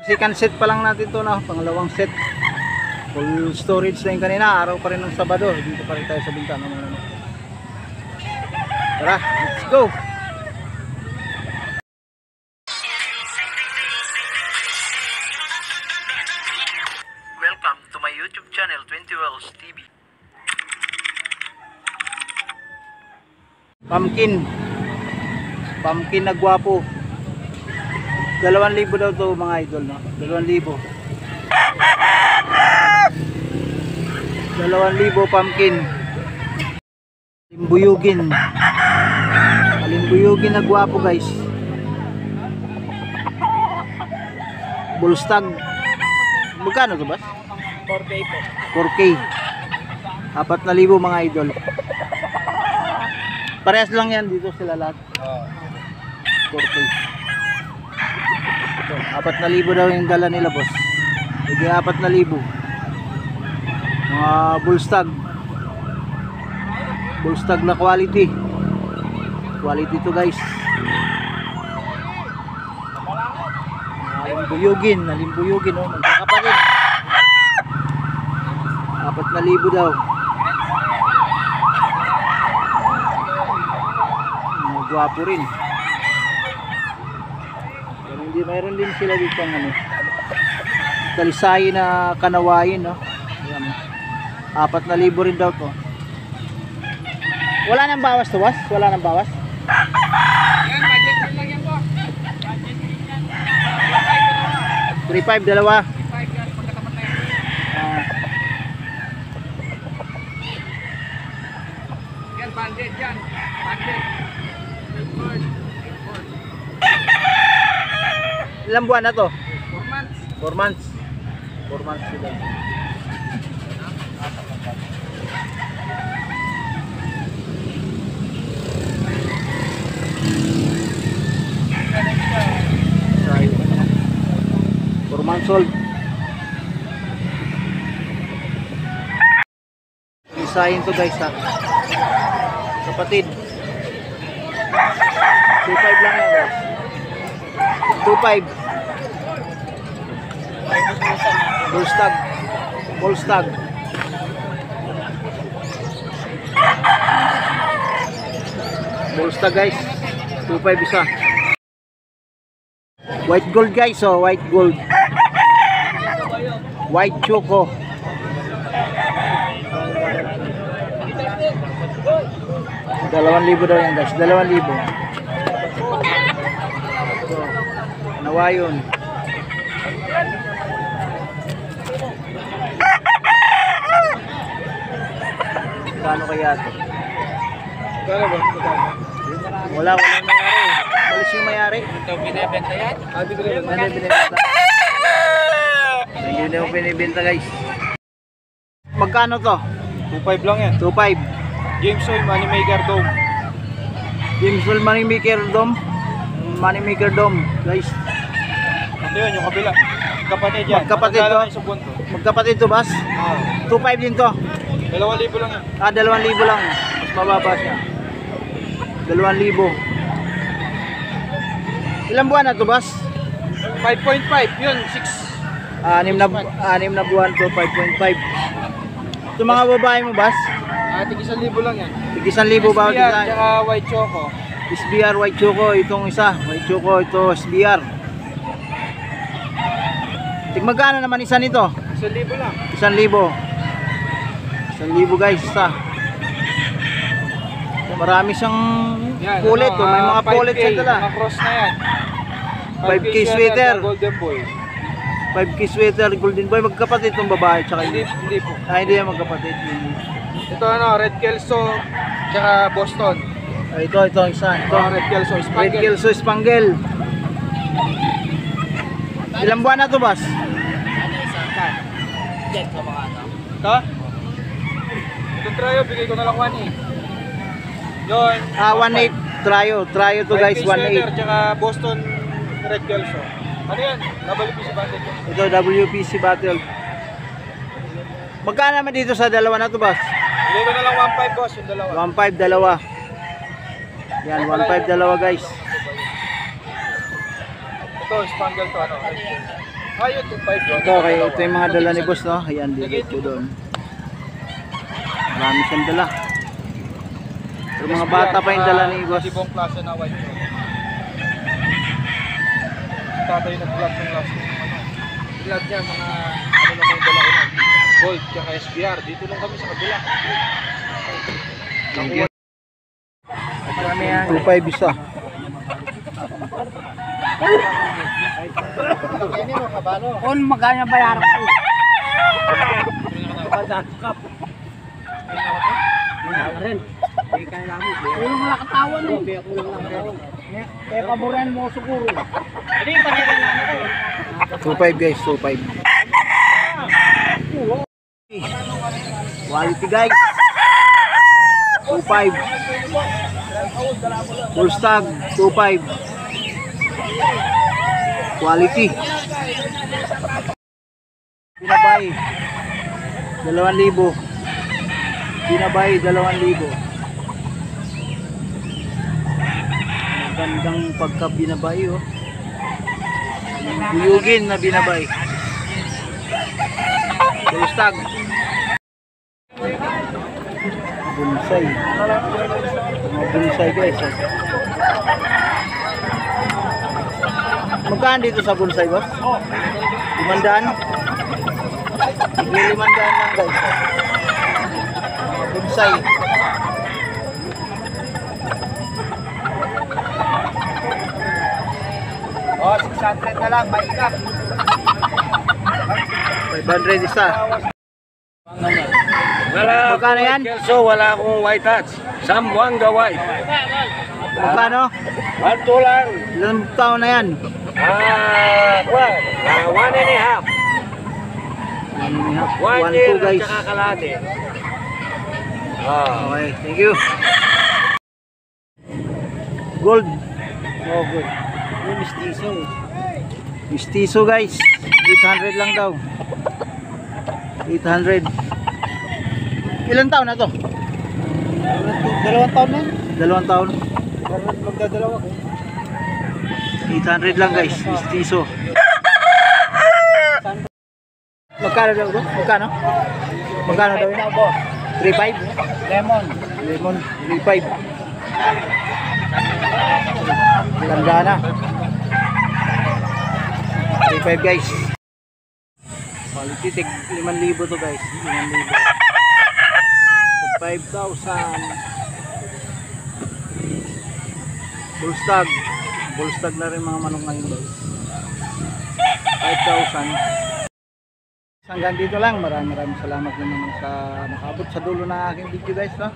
second set pa lang natin to na, pangalawang set. Full storage na yung kanina, araw pa rin ng Sabado. Dito pa rin tayo sa bintana. Tara, let's go! Welcome to my YouTube channel, 20 Wells TV. Pumpkin na gwapo. 2,000 daw to mga idol, no? 2,000. 2,000 pumpkin. Alimbuyugin na gwapo, guys. Bullstag. Magkano to, boss? 4K po. 4K. 4,000 mga idol. Parehas lang yan dito sila lahat. 4K. Ito, 4,000 daw yung dala nila, boss. Hindi 4,000. Mga bullstag na quality. Quality to, guys. Alimbuyugin, oh, magkakapatid. 4,000 daw. Gwapo rin. Pero hindi, mayroon din sila dito ang ano, talisay na kanawain, no? Ayan, 4,000 rin daw to. Wala nang bawas to, boss? Wala nang bawas? Yan, budget lang yan po. Budget din yan. 3,500 dalawa. 3,500 yan, pagkatapat na yan. Yan, budget yan. Budget. Ilang buwan na to? 4 months. 4 months. 4 months sila. Sorry. 4 months old. Isahin to, guys, ha. Kapatid. 2,500 lang yan, guys. 2,500. Bullstag. Bullstag, guys. 2,500 isa. White gold, guys, oh, white gold. White choco. $2,000 daw yan, guys. 2,000. Nawayon. Kano kaya ito? Kano ba? Wala mayari. Malis yung mayari. Ito binibenta yan? Hindi na yung binibenta, guys. Magkano to? 2,500 lang yan. 2,500. James Oil Moneymaker Dome. Jameson Moneymaker Dome, guys. Ito yun, yung kabila. Kapatid yan. Magkapatid to? Magkapatid to, boss? 2,500 din to. 2,000 lang yan. 2,000 lang. Mas mababa siya. 2,000. Ilang buwan na to, boss? 5.5 yun, 6. 6 na buwan to, 5.5. Ito mga babae mo, boss? Tig 1,000 lang yan. Tig 1,000 ba? SBR, tsaka white choco. SBR, white choco. Itong isa, white choco. Ito, SBR. Tig magkano naman isa nito? 1,000 lang. 1,000. 1,000, guys, isa. Marami siyang Yan, kulit. ano, May mga 5K, kulit siya dala. mga cross na yan. 5K sweater. Golden boy. 5K sweater, golden boy. Magkapatid itong babae. Tsaka Hindi po. hindi yan magkapatid. Ito ano, Red Kelso, tsaka Boston. Ito ang isa. Ito, Red Kelso, Red Spangle. Kelso Spangle. Ilang buwan na to, boss? Ito? Itong trio, bigay ko na lang 1 eh. Yun. 1.8 Tryo to, guys, 1.8. Tsaka Boston Red Kelso. Ano yan? WPC Battle. Ito, WPC Battle. Magkano naman dito sa dalawa na to, boss? Bigay ko na lang 1.5, boss, yung dalawa. 1.5 dalawa. Yan, 1.5 dalawa, guys. Ito, Spangle to, ano? Ayun, 2.5 yun. Ito, ito yung mga dala ni boss, no? Ayan, digit ko doon. Marami siyang dala. Pero mga bata pa yung dala ni boss. Ibang klase na white yun. Tatay nag-vlog ng last week. Vlog niya, mga ano naman yung dala ko nun. Gold, tsaka SBR. Dito lang kami sa kabila. Thank you. 2.5 isa. Kung magkano bayaran ko? Kulang lang katawan eh. Kaya paboran mo siguro. 2.5 guys, 2.5. Quality guys. 2.5. Full stag, 2.5. Quality. Binabay 2,000. Binabay 2,000. Magandang pagka binabay oh. Buyugin na binabay. Full stag. Bonsai. Mga bonsai guys. Oh. Magkano dito sa bonsai boss? 500? 500 lang guys. Bonsai. Oh, 600 na lang, maikap. 500 isa. Wala Magkano yan? So wala akong white hats. Sambuanga white. Magkano? 1 lang. Ilang taon na yan? Well, 1.5. 1 year 1, 2 guys. at saka kalahati. Okay, thank you. Gold. Oh, good. Yung mistiso. Mistiso guys. 800 lang daw. 800. Ilang taon na to? 2 taon na. 2 taon. Magdadalawa ko. 800 lang guys. Mistiso. Magkano daw bro? Magkano? Magkano daw yun? 3.5? Lemon. Lemon 3.5. Ganda na. 3.5 guys. Quality tig 5,000 to guys. 5,000. Bullstag. Bullstag na rin mga manok ngayon guys. 5,000. Hanggang dito lang. Maraming salamat naman sa nakabot sa dulo ng aking video guys. No?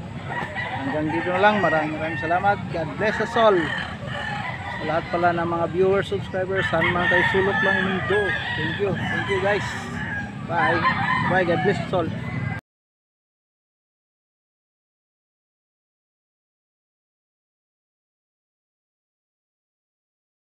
Hanggang dito na lang. Maraming salamat. God bless us all. Sa lahat pala ng mga viewers, subscribers, saan man kayo sulok lang mundo. Thank you. Thank you guys. Bye. Bye. God bless us all.